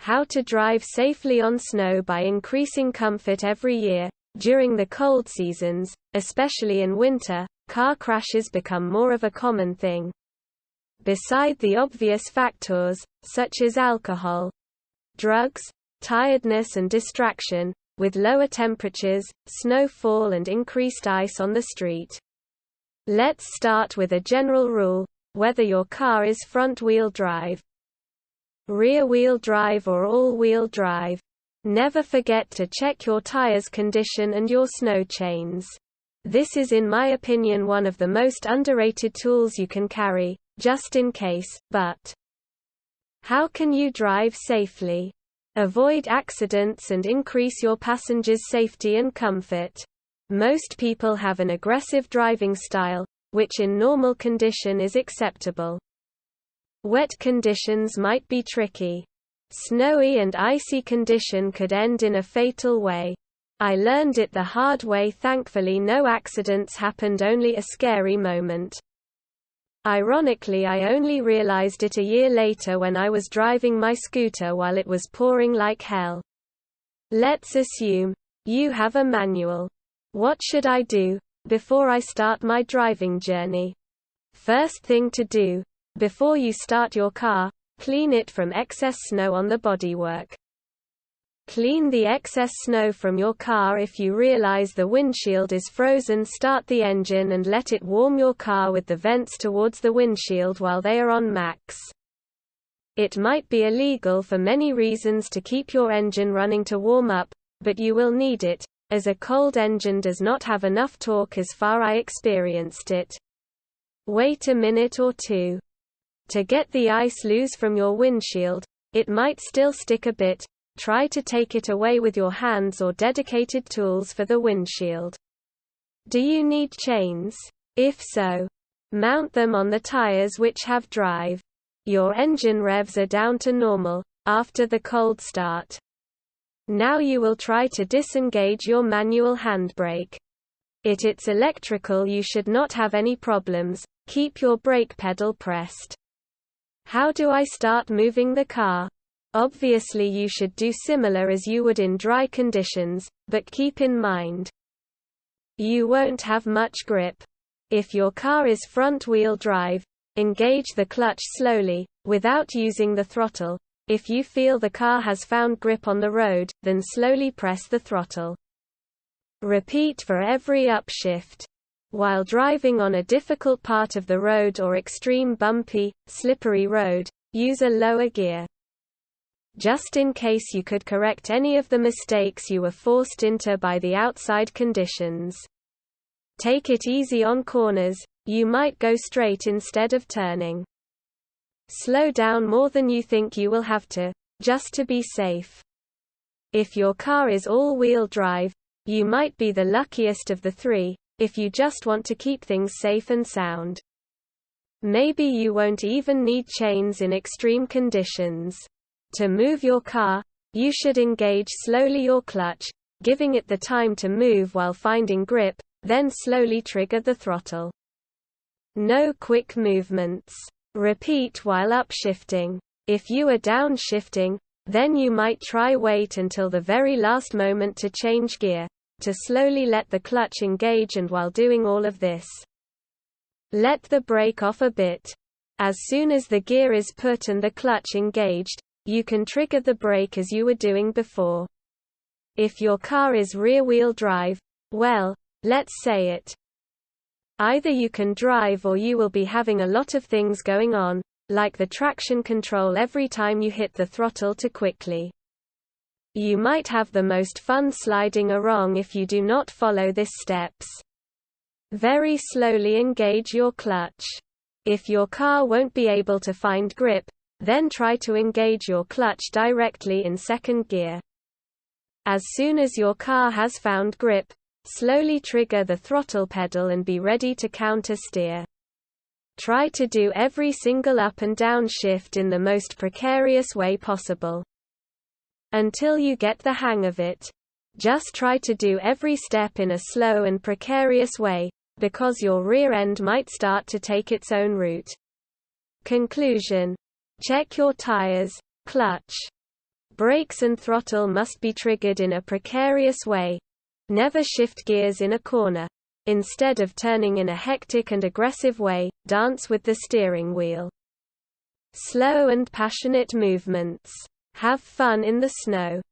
How to drive safely on snow by increasing comfort every year. During the cold seasons, especially in winter, car crashes become more of a common thing. Beside the obvious factors, such as alcohol, drugs, tiredness and distraction, with lower temperatures, snowfall and increased ice on the street. Let's start with a general rule, whether your car is front-wheel drive, rear-wheel drive or all-wheel drive. Never forget to check your tires' condition and your snow chains. This is in my opinion one of the most underrated tools you can carry, just in case. But how can you drive safely? Avoid accidents and increase your passengers' safety and comfort. Most people have an aggressive driving style, which in normal condition is acceptable. Wet conditions might be tricky. Snowy and icy condition could end in a fatal way. I learned it the hard way. Thankfully no accidents happened, only a scary moment. Ironically, I only realized it a year later when I was driving my scooter while it was pouring like hell. Let's assume you have a manual. What should I do before I start my driving journey? First thing to do, before you start your car, clean it from excess snow on the bodywork. Clean the excess snow from your car. If you realize the windshield is frozen, start the engine and let it warm your car with the vents towards the windshield while they are on max. It might be illegal for many reasons to keep your engine running to warm up, but you will need it, as a cold engine does not have enough torque as far I experienced it. Wait a minute or two. To get the ice loose from your windshield, it might still stick a bit. Try to take it away with your hands or dedicated tools for the windshield. Do you need chains? If so, mount them on the tires which have drive. Your engine revs are down to normal after the cold start. Now you will try to disengage your manual handbrake. It's electrical, you should not have any problems. Keep your brake pedal pressed. How do I start moving the car? Obviously you should do similar as you would in dry conditions, but keep in mind, you won't have much grip. If your car is front-wheel drive, engage the clutch slowly, without using the throttle. If you feel the car has found grip on the road, then slowly press the throttle. Repeat for every upshift. While driving on a difficult part of the road or extreme bumpy, slippery road, use a lower gear. Just in case you could correct any of the mistakes you were forced into by the outside conditions. Take it easy on corners, you might go straight instead of turning. Slow down more than you think you will have to, just to be safe. If your car is all-wheel drive, you might be the luckiest of the three, if you just want to keep things safe and sound. Maybe you won't even need chains in extreme conditions. To move your car, you should engage slowly your clutch, giving it the time to move while finding grip, then slowly trigger the throttle. No quick movements. Repeat while upshifting. If you are downshifting, then you might try wait until the very last moment to change gear, to slowly let the clutch engage, and while doing all of this, let the brake off a bit. As soon as the gear is put and the clutch engaged, you can trigger the brake as you were doing before. If your car is rear-wheel drive, well, let's say it. Either you can drive or you will be having a lot of things going on, like the traction control every time you hit the throttle too quickly. You might have the most fun sliding along if you do not follow these steps. Very slowly engage your clutch. If your car won't be able to find grip, then try to engage your clutch directly in second gear. As soon as your car has found grip, slowly trigger the throttle pedal and be ready to counter-steer. Try to do every single up and down shift in the most precarious way possible. Until you get the hang of it. Just try to do every step in a slow and precarious way, because your rear end might start to take its own route. Conclusion. Check your tires, clutch, brakes and throttle must be triggered in a precarious way. Never shift gears in a corner. Instead of turning in a hectic and aggressive way, dance with the steering wheel. Slow and passionate movements. Have fun in the snow.